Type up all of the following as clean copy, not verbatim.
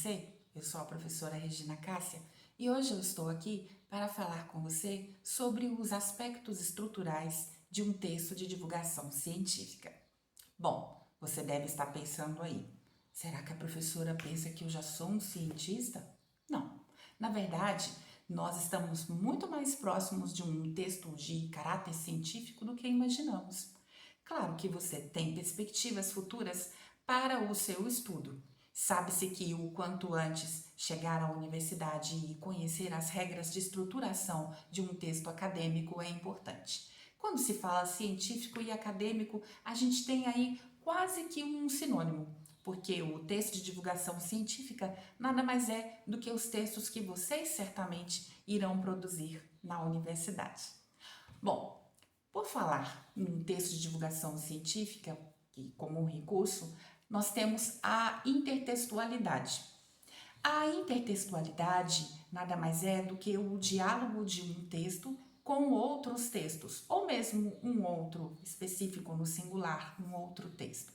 você? Eu sou a professora Regina Cássia e hoje eu estou aqui para falar com você sobre os aspectos estruturais de um texto de divulgação científica. Bom, você deve estar pensando aí, será que a professora pensa que eu já sou um cientista? Não, na verdade, nós estamos muito mais próximos de um texto de caráter científico do que imaginamos. Claro que você tem perspectivas futuras para o seu estudo. Sabe-se que o quanto antes chegar à universidade e conhecer as regras de estruturação de um texto acadêmico é importante. Quando se fala científico e acadêmico, a gente tem aí quase que um sinônimo, porque o texto de divulgação científica nada mais é do que os textos que vocês certamente irão produzir na universidade. Bom, por falar em texto de divulgação científica, que como um recurso, nós temos a intertextualidade. A intertextualidade nada mais é do que o diálogo de um texto com outros textos, ou mesmo um outro específico no singular, um outro texto.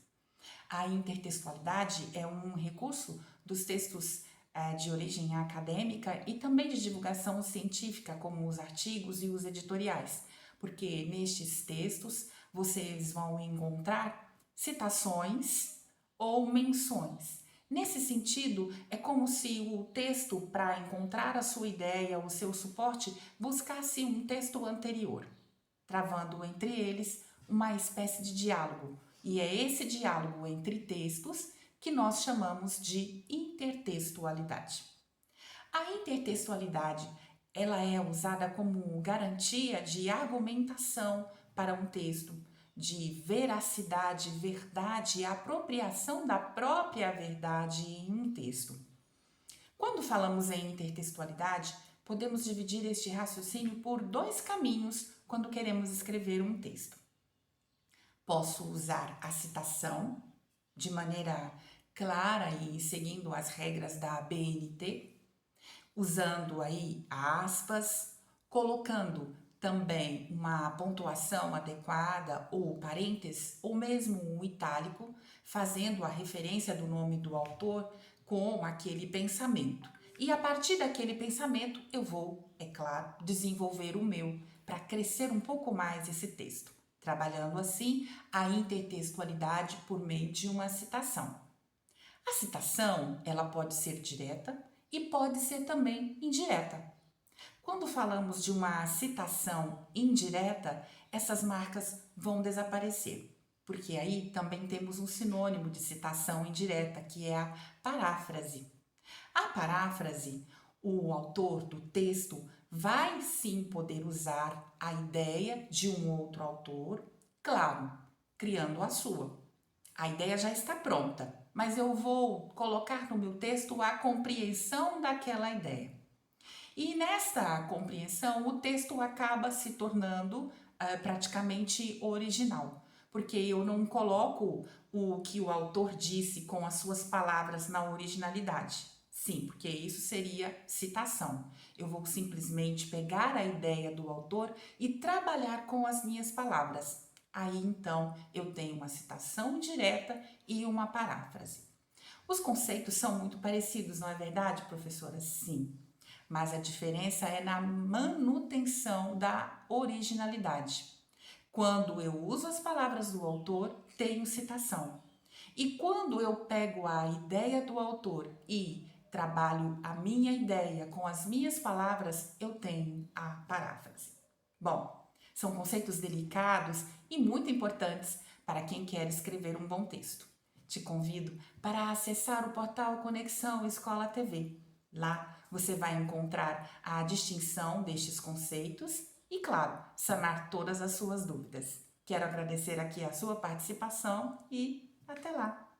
A intertextualidade é um recurso dos textos de origem acadêmica e também de divulgação científica, como os artigos e os editoriais, porque nestes textos vocês vão encontrar citações ou menções. Nesse sentido, é como se o texto, para encontrar a sua ideia, o seu suporte, buscasse um texto anterior, travando entre eles uma espécie de diálogo. E é esse diálogo entre textos que nós chamamos de intertextualidade. A intertextualidade, ela é usada como garantia de argumentação para um texto, de veracidade, verdade e apropriação da própria verdade em um texto. Quando falamos em intertextualidade, podemos dividir este raciocínio por dois caminhos quando queremos escrever um texto. Posso usar a citação de maneira clara e seguindo as regras da BNT, usando aí aspas, colocando também uma pontuação adequada ou parênteses ou mesmo um itálico, fazendo a referência do nome do autor com aquele pensamento. E a partir daquele pensamento eu vou, é claro, desenvolver o meu para crescer um pouco mais esse texto, trabalhando assim a intertextualidade por meio de uma citação. A citação, ela pode ser direta e pode ser também indireta. Quando falamos de uma citação indireta, essas marcas vão desaparecer, porque aí também temos um sinônimo de citação indireta, que é a paráfrase. A paráfrase, o autor do texto vai sim poder usar a ideia de um outro autor, claro, criando a sua. A ideia já está pronta, mas eu vou colocar no meu texto a compreensão daquela ideia. E nesta compreensão, o texto acaba se tornando praticamente original, porque eu não coloco o que o autor disse com as suas palavras na originalidade. Sim, porque isso seria citação. Eu vou simplesmente pegar a ideia do autor e trabalhar com as minhas palavras. Aí então eu tenho uma citação direta e uma paráfrase. Os conceitos são muito parecidos, não é verdade, professora? Sim. Mas a diferença é na manutenção da originalidade. Quando eu uso as palavras do autor, tenho citação. E quando eu pego a ideia do autor e trabalho a minha ideia com as minhas palavras, eu tenho a paráfrase. Bom, são conceitos delicados e muito importantes para quem quer escrever um bom texto. Te convido para acessar o portal Conexão Escola TV. Lá você vai encontrar a distinção destes conceitos e, claro, sanar todas as suas dúvidas. Quero agradecer aqui a sua participação e até lá!